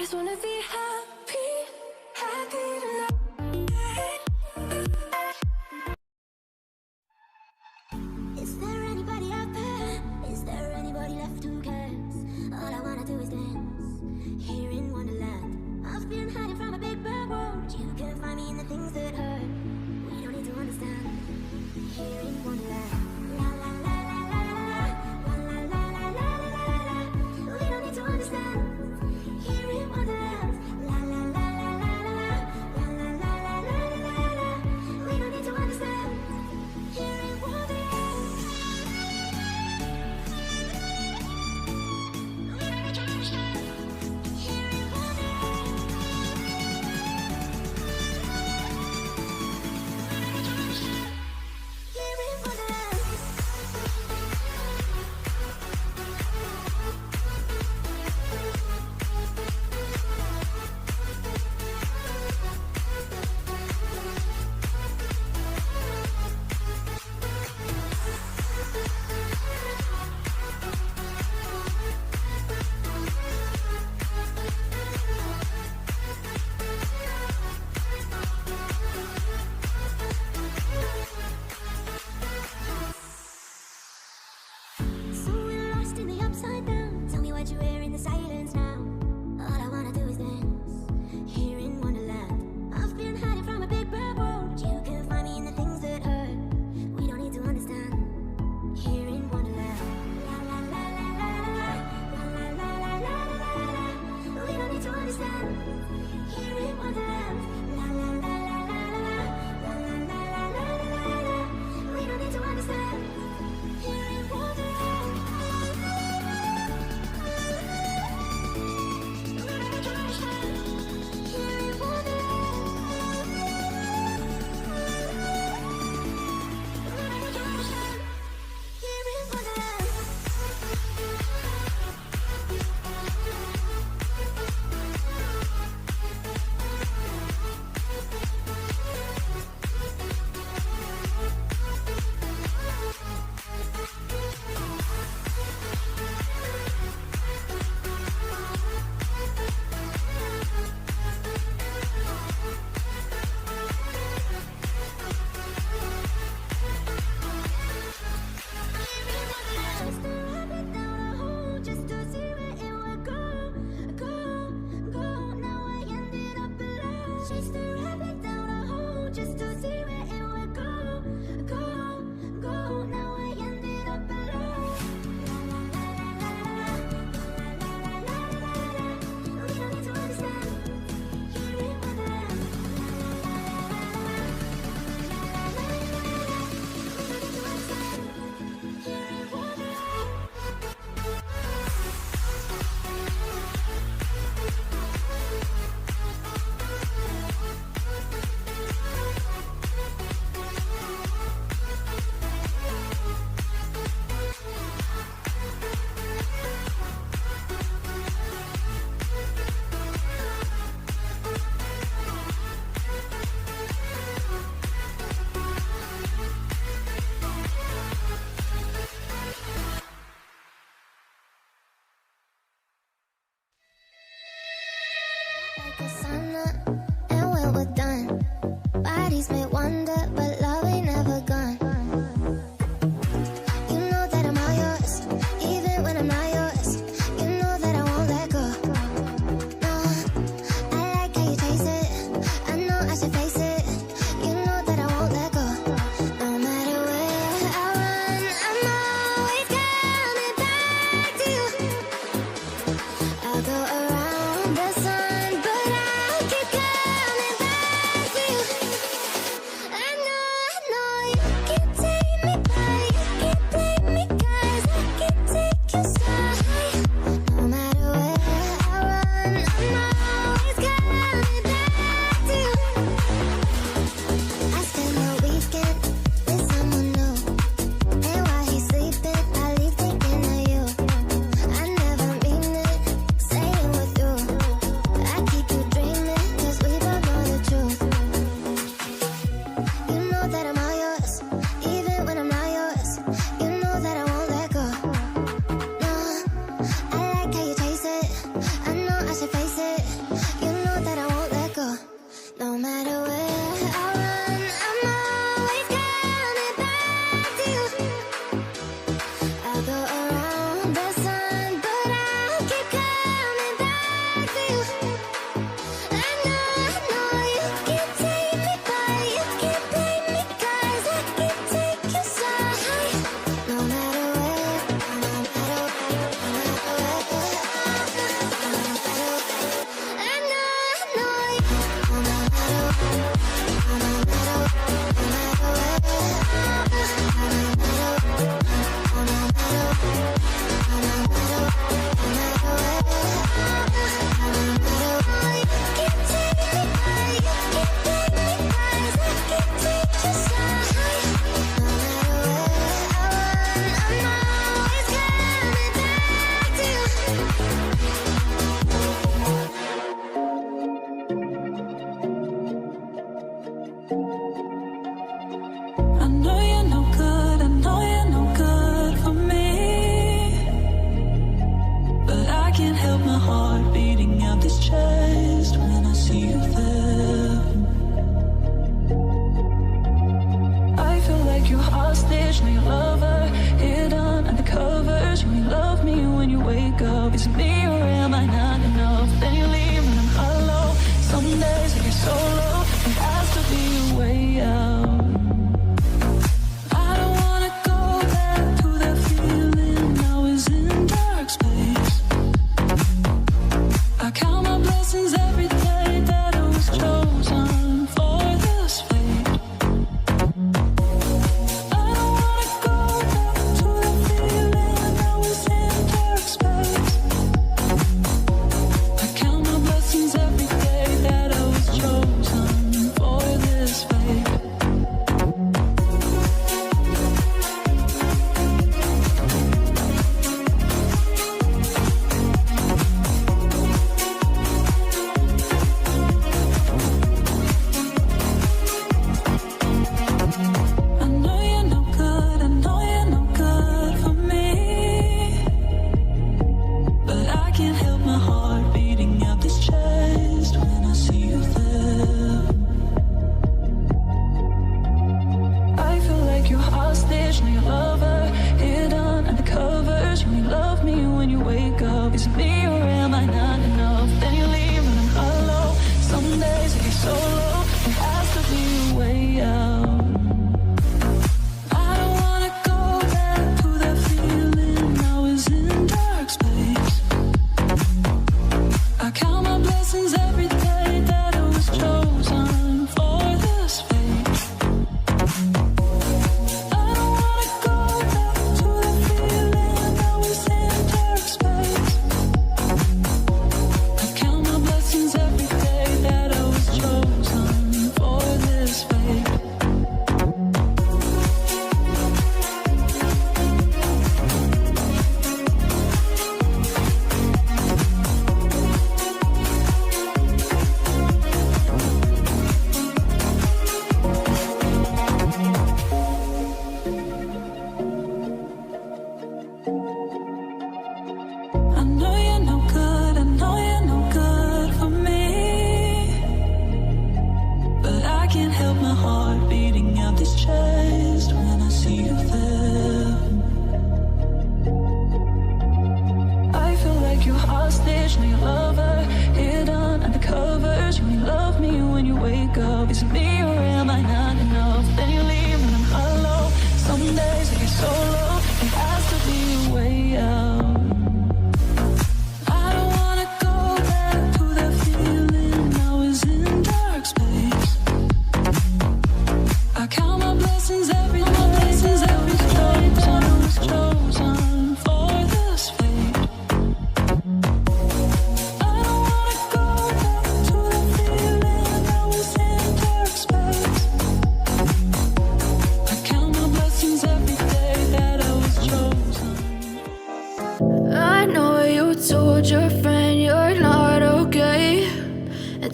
just wanna be happy, happy tonight. Is there anybody out there? Is there anybody left who cares? All I wanna do is dance here in Wonderland. I've been hiding from a big bad world. You can find me in the things that hurt. We don't need to understand. Here in Wonderland. La la la la la la la la la la la la. We don't need to understand. Here in Wonderland. La la la la la la la la la la la la la. We don't need to understand. Here in Wonderland. We don't need to understand. Here in Wonderland. Here in Wonderland. So we're lost in the upside down. Tell me what you hear in the silence now. All I wanna do is dance here in Wonderland. I've been hiding from a big bad world. You can find me in the things that hurt. We don't need to understand. Here in Wonderland. La la la la la la la la la la la la. We don't need to understand. Here in Wonderland. La la la la la la la la la la la la la. We don't need to understand. Here in Wonderland. We don't need to understand. Here in Wonderland. We don't need to understand. Here in Wonderland. Chase the rabbit down a hole just to see where it would go, go, go. Now I ended up alone. Chase the rabbit down a hole just to see where it would go, go, go. Now I ended up alone. La la la la la la la la la la. We don't need to understand. Here in Wonderland. La la la la la la la la la la. We don't need to understand. Here in Wonderland. Like a sauna, and when we're done, bodies may wander, but love ain't never gone. You know that I'm all yours, even when I'm not yours. You know that I won't let go. No, I like how you taste it. I know I should face it. You know that I won't let go. No matter where I run, I'm always coming back to you. I'll go around the sun, but I'll keep coming back to you.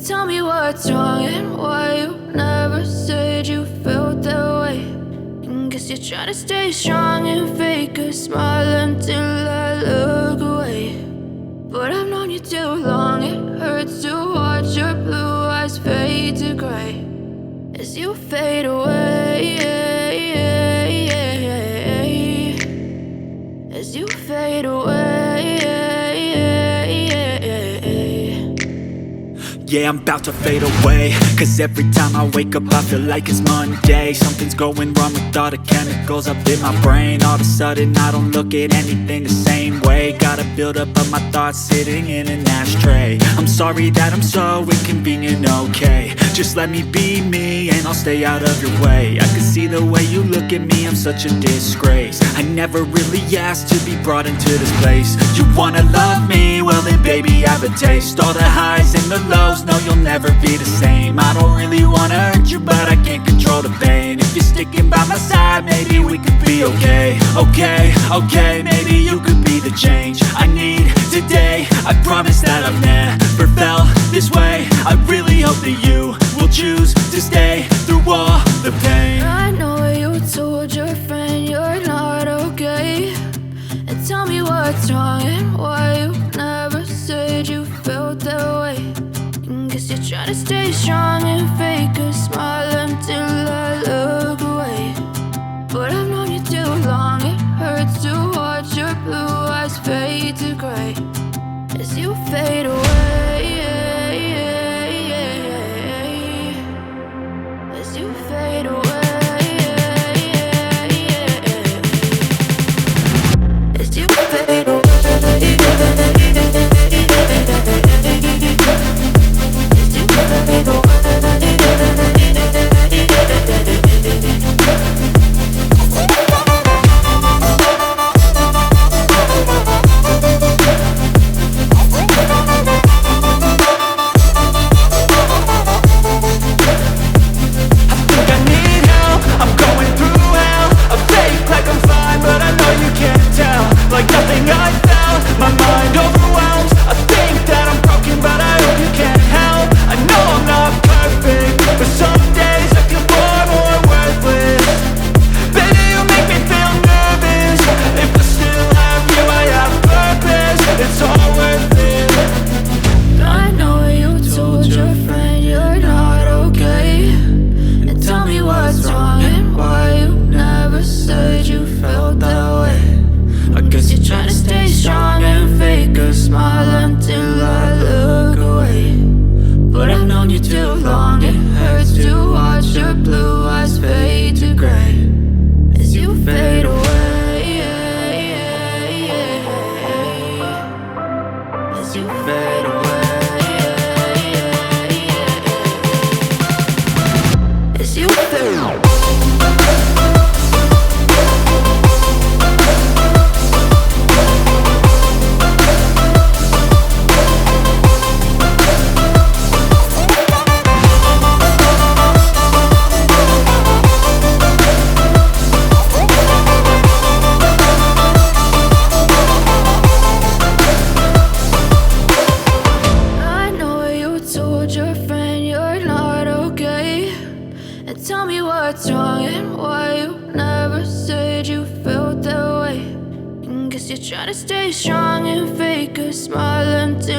tell me what's wrong and why you never said you felt that way. And guess you're trying to stay strong and fake a smile until I look away. But I've known you too long, it hurts to watch your blue eyes fade to gray as you fade away, as you fade away. Yeah, I'm about to fade away, cause every time I wake up I feel like it's Monday. Something's going wrong with all the chemicals up in my brain. All of a sudden I don't look at anything the same way. Gotta build up of my thoughts sitting in an ashtray. I'm sorry that I'm so inconvenient, okay. Just let me be me and I'll stay out of your way. I can see the way you look at me, I'm such a disgrace. I never really asked to be brought into this place. You wanna love me? Well then baby have a taste. All the highs and the lows, no you'll never be the same. I don't really wanna hurt you but I can't control the pain. If you're sticking by my side maybe we could be okay. Okay, maybe you could be the change I need today. I promise that I've never felt this way. I really hope that you will choose to stay through all the pain. I know you told your friend you're not okay, and tell me what's wrong and why you never said you felt that way. And guess you're trying to stay strong and fake a smile until I look away. But I've known you too long, it hurts to watch your blue eyes fade to gray as you fade away, as you fade away, as you fade away. Trying to stay strong and fake a smile until